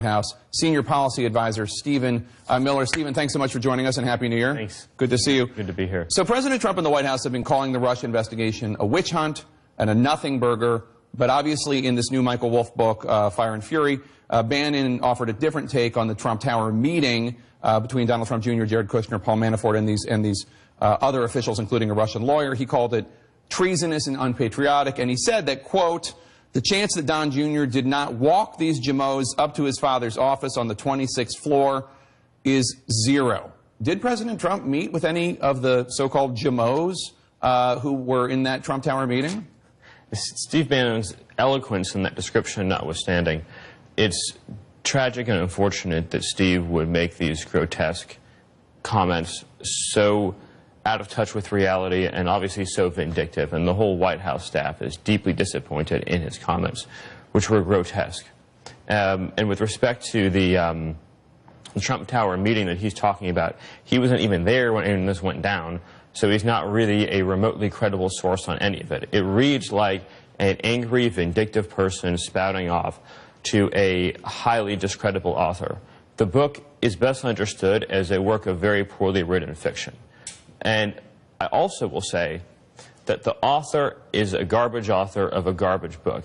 House, Senior Policy Advisor Stephen Miller. Stephen, thanks so much for joining us, and Happy New Year. Thanks. Good to see you. Good to be here. So President Trump and the White House have been calling the Russia investigation a witch hunt and a nothing burger, but obviously in this new Michael Wolff book, Fire and Fury, Bannon offered a different take on the Trump Tower meeting between Donald Trump Jr., Jared Kushner, Paul Manafort, and these other officials, including a Russian lawyer. He called it treasonous and unpatriotic, and he said that, quote, "The chance that Don Jr. did not walk these Jamos up to his father's office on the 26th floor is zero." Did President Trump meet with any of the so-called Jamos who were in that Trump Tower meeting? Steve Bannon's eloquence in that description notwithstanding, it's tragic and unfortunate that Steve would make these grotesque comments so out of touch with reality and obviously so vindictive, and the whole White House staff is deeply disappointed in his comments, which were grotesque. And with respect to the Trump Tower meeting that he's talking about, he wasn't even there when any of this went down, so he's not really a remotely credible source on any of it. It reads like an angry, vindictive person spouting off to a highly discreditable author. The book is best understood as a work of very poorly written fiction. And I also will say that the author is a garbage author of a garbage book.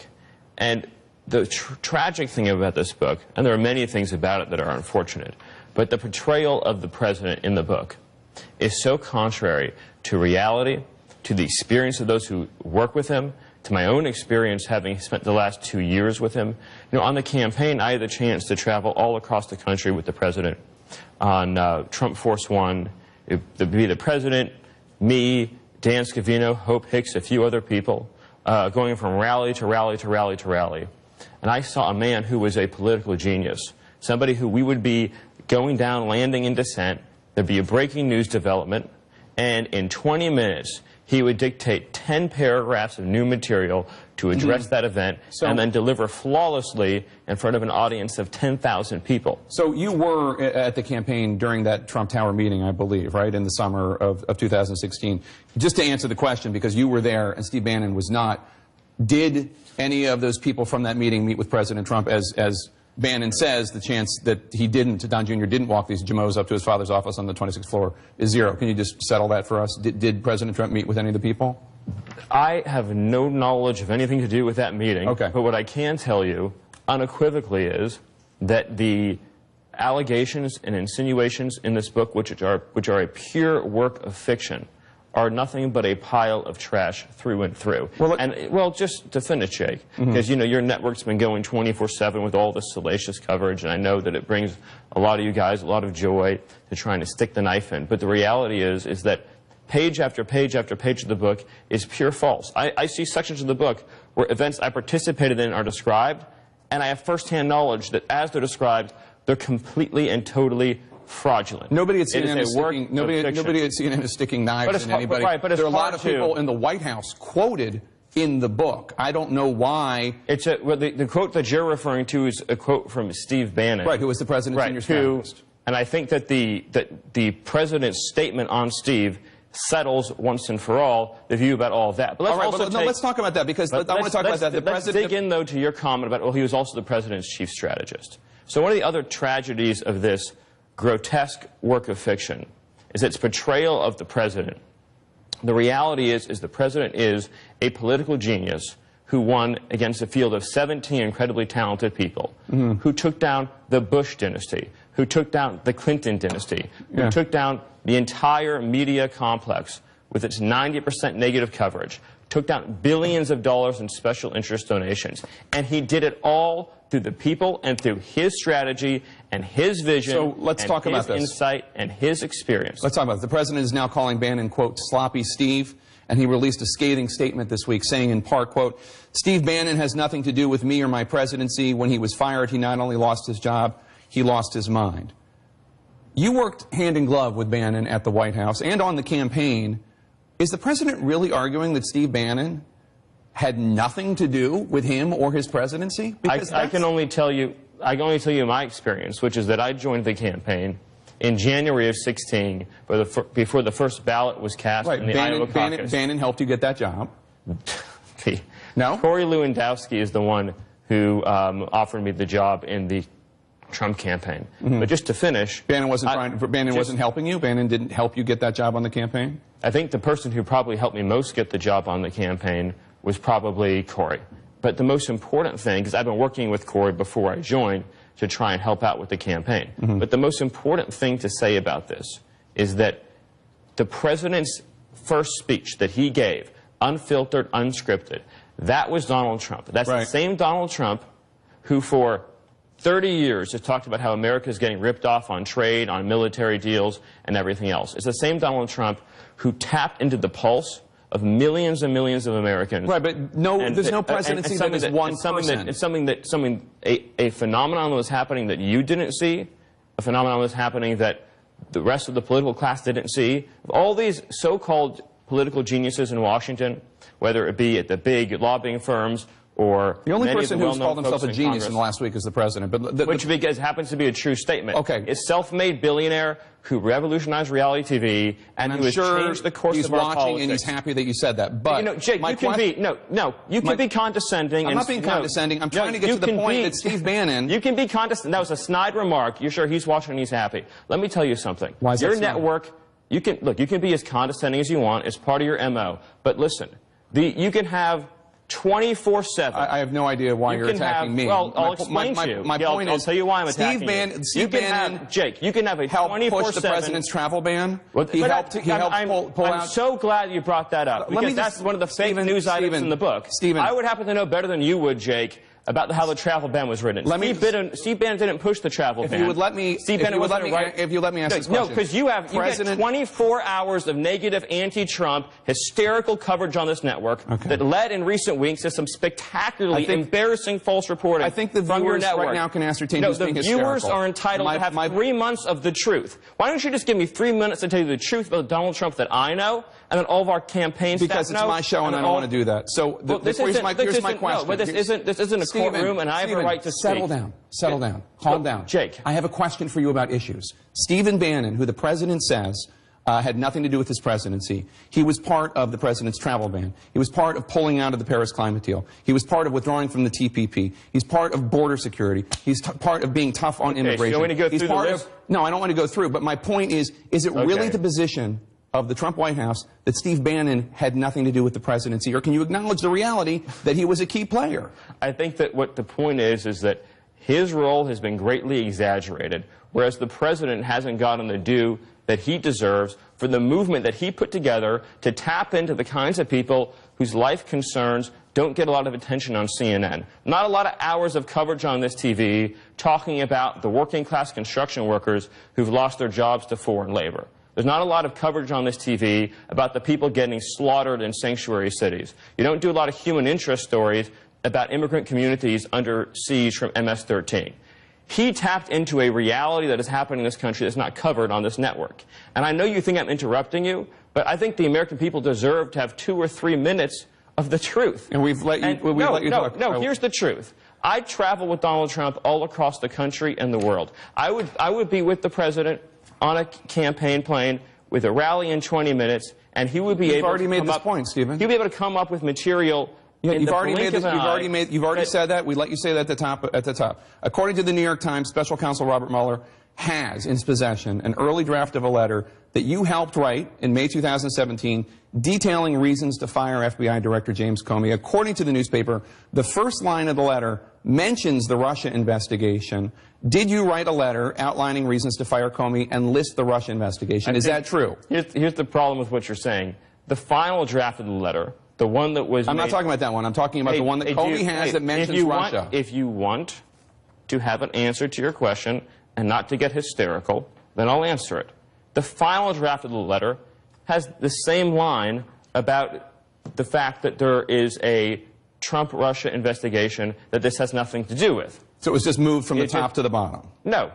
And the tragic thing about this book, and there are many things about it that are unfortunate, but the portrayal of the president in the book is so contrary to reality, to the experience of those who work with him, to my own experience having spent the last 2 years with him. You know, on the campaign, I had the chance to travel all across the country with the president on Trump Force One. It would be the president, me, Dan Scavino, Hope Hicks, a few other people, going from rally to rally to rally to rally. And I saw a man who was a political genius, somebody who we would be going down, landing in dissent, there'd be a breaking news development, and in 20 minutes, he would dictate 10 paragraphs of new material to address that event and then deliver flawlessly in front of an audience of 10,000 people. So you were at the campaign during that Trump Tower meeting, I believe, right, in the summer of 2016. Just to answer the question, because you were there and Steve Bannon was not, did any of those people from that meeting meet with President Trump? As Bannon says, the chance that he didn't, Don Jr. didn't walk these Jamos up to his father's office on the 26th floor is zero. Can you just settle that for us? Did President Trump meet with any of the people? I have no knowledge of anything to do with that meeting. Okay. But what I can tell you unequivocally is that the allegations and insinuations in this book, which are a pure work of fiction, are nothing but a pile of trash through and through. Well, just to finish, Jake, because you know your network's been going 24/7 with all this salacious coverage, and I know that it brings a lot of you guys a lot of joy to trying to stick the knife in. But the reality is that page after page after page of the book is pure false. I see sections of the book where events I participated in are described, and I have firsthand knowledge that as they're described, they're completely and totally fraudulent. Nobody at CNN is sticking knives in anybody. Right, but there are a lot of people in the White House quoted in the book. I don't know why. It's the quote that you're referring to is a quote from Steve Bannon. Right, who was the president's senior strategist. And I think that the president's statement on Steve settles once and for all the view about all of that. But let's talk about that, because I want to talk about that. Let's dig in, though, to your comment about, well, he was also the president's chief strategist. So one of the other tragedies of this grotesque work of fiction is its portrayal of the president. The reality is the president is a political genius who won against a field of 17 incredibly talented people, who took down the Bush dynasty, who took down the Clinton dynasty, who took down the entire media complex with its 90% negative coverage, took down billions of dollars in special interest donations. And he did it all through the people and through his strategy and his vision, so let's talk about this. Insight and his experience. Let's talk about it. The president is now calling Bannon, quote, sloppy Steve, and he released a scathing statement this week saying in part, quote, "Steve Bannon has nothing to do with me or my presidency. When he was fired, he not only lost his job, he lost his mind." You worked hand in glove with Bannon at the White House and on the campaign. Is the president really arguing that Steve Bannon had nothing to do with him or his presidency? I can only tell you my experience, which is that I joined the campaign in January of 16, before the first ballot was cast in the Iowa caucus. Bannon helped you get that job. No? Corey Lewandowski is the one who offered me the job in the Trump campaign. But just to finish, Bannon wasn't helping you? Bannon didn't help you get that job on the campaign? I think the person who probably helped me most get the job on the campaign was probably Corey. But the most important thing, because I've been working with Corey before I joined to try and help out with the campaign. But the most important thing to say about this is that the president's first speech that he gave, unfiltered, unscripted, that was Donald Trump. That's the same Donald Trump who for 30 years has talked about how America is getting ripped off on trade, on military deals, and everything else. It's the same Donald Trump who tapped into the pulse of millions and millions of Americans. Right, but there's no presidency that is one person. It's a phenomenon that was happening that you didn't see, a phenomenon that was happening that the rest of the political class didn't see. All these so-called political geniuses in Washington, whether it be at the big lobbying firms or the only person who's called himself a genius in the last week is the president. But which happens to be a true statement. Okay. It's self-made billionaire who revolutionized reality TV and who has changed the course of our politics. He's watching and he's happy that you said that. But you know, Jake, you can be condescending. I'm not being condescending. I'm trying to get to the point that Steve Bannon. You can be condescending. That was a snide remark. You're sure he's watching and he's happy. Let me tell you something. Why is that your snide? network? You can be as condescending as you want. It's part of your MO. But listen, you can have 24/7. I have no idea why you're attacking me. Well, I'll explain to you. My point I'll is, tell you why I'm attacking you. Steve Bannon, Jake, you can have a 24/7. Push the president's travel ban. He helped pull out. I'm so glad you brought that up because that's one of the fake news items in the book. Stephen, I would happen to know better than you would, Jake, about how the travel ban was written. Steve Bannon didn't push the travel ban. If you would let me ask this question. No, because you get 24 hours of negative anti-Trump hysterical coverage on this network that led in recent weeks to some spectacularly embarrassing false reporting. I think the viewers right now can ascertain who's being hysterical. The viewers are entitled to have 3 months of the truth. Why don't you just give me 3 minutes to tell you the truth about Donald Trump that I know and that all of our campaign staff know? Because it's my show and I don't want to do that. So here's my question. No, but this isn't a courtroom, and I have a right to speak. Settle down. Calm down. Jake. I have a question for you about issues. Stephen Bannon, who the president says had nothing to do with his presidency, he was part of the president's travel ban. He was part of pulling out of the Paris climate deal. He was part of withdrawing from the TPP. He's part of border security. He's part of being tough on immigration. So you want to go through the list? No, I don't want to go through, but my point is it really the position of the Trump White House that Steve Bannon had nothing to do with the presidency, or can you acknowledge the reality that he was a key player? I think that what the point is that his role has been greatly exaggerated, whereas the president hasn't gotten the due that he deserves for the movement that he put together to tap into the kinds of people whose life concerns don't get a lot of attention on CNN. Not a lot of hours of coverage on this TV talking about the working class construction workers who've lost their jobs to foreign labor. There's not a lot of coverage on this TV about the people getting slaughtered in sanctuary cities. You don't do a lot of human interest stories about immigrant communities under siege from MS-13. He tapped into a reality that is happening in this country that's not covered on this network. And I know you think I'm interrupting you, but I think the American people deserve to have 2 or 3 minutes of the truth. And we've let you talk. No, here's the truth. I travel with Donald Trump all across the country and the world. I would be with the president on a campaign plane with a rally in 20 minutes, and he would be able to already made this point, Stephen. He'd be able to come up with material. You've already said that. We let you say that at the top. According to the New York Times, Special Counsel Robert Mueller has in his possession an early draft of a letter that you helped write in May 2017 detailing reasons to fire FBI Director James Comey. According to the newspaper, the first line of the letter mentions the Russia investigation. Did you write a letter outlining reasons to fire Comey and list the Russia investigation? Is that true? Here's the problem with what you're saying. The final draft of the letter, the one that was I'm not talking about that one. I'm talking about the one that Comey has that mentions Russia. If you want to have an answer to your question and not to get hysterical, then I'll answer it. The final draft of the letter has the same line about the fact that there is a Trump-Russia investigation that this has nothing to do with. So it was just moved from the top to the bottom? No.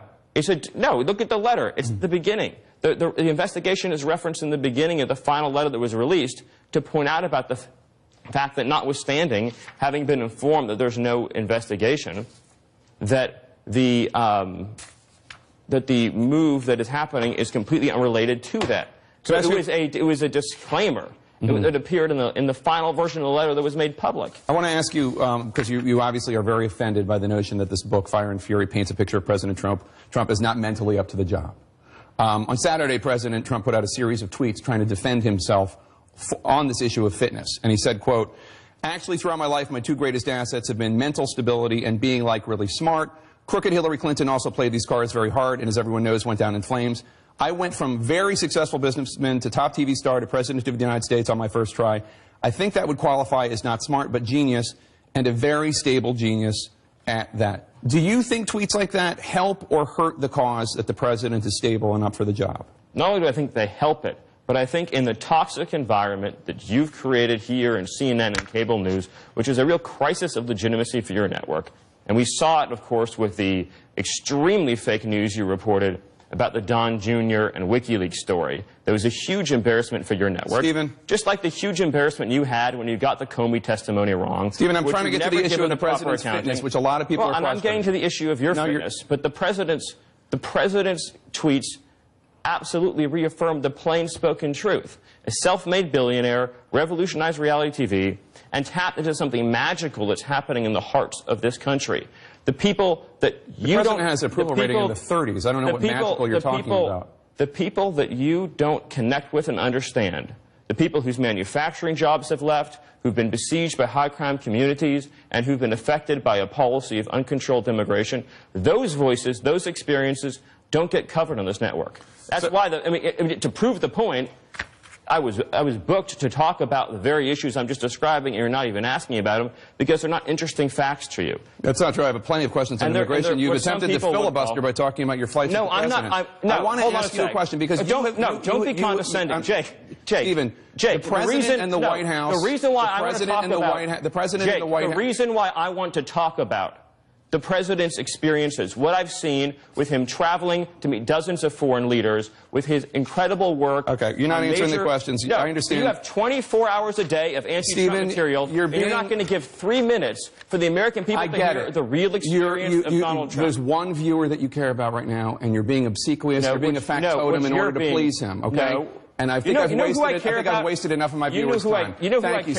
No, look at the letter. It's the beginning. The investigation is referenced in the beginning of the final letter that was released to point out about the fact that notwithstanding having been informed that there's no investigation, that the move that is happening is completely unrelated to that. So it was a disclaimer. It appeared in the final version of the letter that was made public. I want to ask you, because you obviously are very offended by the notion that this book, Fire and Fury, paints a picture of President Trump. Trump is not mentally up to the job. On Saturday, President Trump put out a series of tweets trying to defend himself on this issue of fitness. And he said, quote, "Actually, throughout my life, my two greatest assets have been mental stability and being, like, really smart. Crooked Hillary Clinton also played these cards very hard and, as everyone knows, went down in flames. I went from very successful businessman to top TV star to President of the United States on my first try. I think that would qualify as not smart, but genius, and a very stable genius at that." Do you think tweets like that help or hurt the cause that the president is stable and up for the job? Not only do I think they help it, but I think in the toxic environment that you've created here in CNN and cable news, which is a real crisis of legitimacy for your network, and we saw it, of course, with the extremely fake news you reported about the Don Jr. and WikiLeaks story. There was a huge embarrassment for your network. Stephen. Just like the huge embarrassment you had when you got the Comey testimony wrong. Stephen, I'm trying to get to the issue of the president's fitness, which a lot of people are questioning. I'm getting to the issue of your fitness, but the president's tweets absolutely reaffirmed the plain-spoken truth. A self-made billionaire revolutionized reality TV and tapped into something magical that's happening in the hearts of this country. The people that you don't... The president has approval rating in the 30s. I don't know what magical you're talking about. The people that you don't connect with and understand, the people whose manufacturing jobs have left, who've been besieged by high-crime communities, and who've been affected by a policy of uncontrolled immigration, those voices, those experiences don't get covered on this network. That's why, to prove the point, I was booked to talk about the very issues I'm just describing, and you're not even asking about them because they're not interesting facts to you. That's not true. I have plenty of questions on immigration. You've attempted to filibuster by talking about your flights to the president. I want to ask you a question because don't be condescending, Jake. Stephen, the president and the White House. The reason why I want to talk about the president and the White House. The reason why I want to talk about the president's experiences, what I've seen with him traveling to meet dozens of foreign leaders, with his incredible work. Okay, you're not answering the questions. No, I understand. You have 24 hours a day of anti-Trump material, and you're not going to give 3 minutes for the American people to hear the real experience of Donald Trump. There's one viewer that you care about right now, and you're being obsequious. You're being a factotum in order to please him. Okay. And I think I've wasted enough of my viewers' time. Thank you.